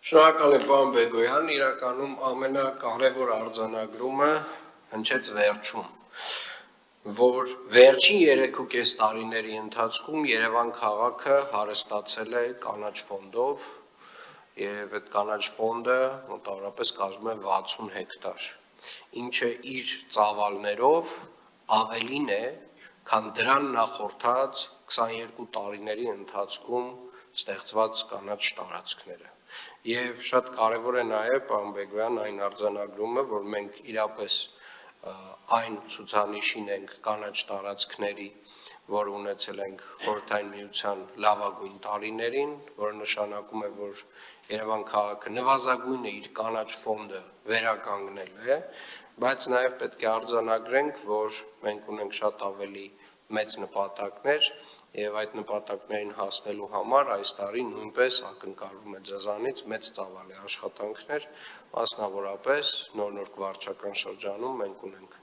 Շնորհակալ եմ պարոն Բեգոյան, իրականում ամենակարևոր արձանագրումը հնչեց վերջում, որ վերջին 3.5 տարիների ընթացքում Երևան քաղաքը հարստացել է կանաչ ֆոնդով եւ այդ կանաչ ֆոնդը մոտավորապես կազմում է 60 հեկտար, ինչը իր ծավալներով ավելին է, քան դրան նախորդած 22 տարիների ընթացքում ստեղծված կանաչ տարածքները։ Եվ շատ կարևոր է նաև պարոն Բեգոյան այն արձանագրումը, որ մենք իրապես այն ցուցանիշին ենք կանաչ տարածքների, որ ունեցել ենք Խորհրդային Միության լավագույն տարիներին, որը նշանակում է, որ Երևան քաղաքը նվազագույնը իր կանաչ ֆոնդը վերականգնել է, բայց նաև պետք է արձանագրենք, որ մենք ունենք շատ ավելի մեծ նպատակներ եւ այդ նպատակներին հասնելու համար այս տարի նույնպես ակնկալվում է ձեզանից մեծ ծավալի աշխատանքներ, մասնավորապես նոր վարչական շրջանում մենք ունենք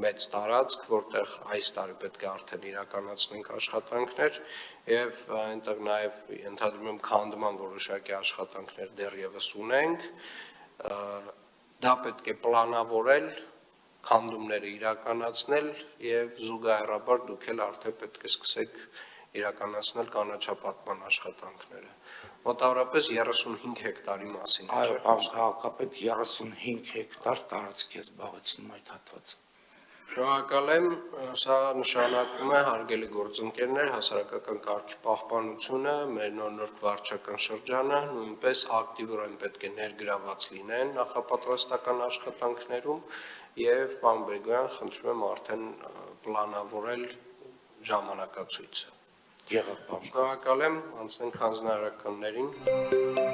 մեծ տարածք, որտեղ այս տարի պետք է արդեն իրականացնենք աշխատանքներ եւ այնտեղ նաեւ ընդհանրում եմ քանդման որոշակի աշխատանքներ դեռևս ունենք, դա պետք է պլանավորել, քանդումները իրականացնել եւ զուգահեռաբար դուք էլ արդեն պետք է սկսեք իրականացնել կանաչապատման աշխատանքները։ Մոտավորապես 35 հեկտարի մասին։ Այո, պարոն քաղաքապետ, 35 հեկտար տարածք է զբաղեցնում այդ հատվածը։ Շնորհակալ եմ, սա նշանակում է հարգելի գործընկերներ, հասարակական կարգի պահպանությունը, մեր նոր վարչական շրջանը նույնպես ակտիվորեն պետք է ներգրաված լինեն նախապատրաստական աշխատանքներում եւ պարոն Բեգոյան, խնդրում եմ արդեն պլանավորել ժամանակացույցը։ Եղավ, պարոն։ Շնորհակալ եմ, անցնենք հանձնարարականներին։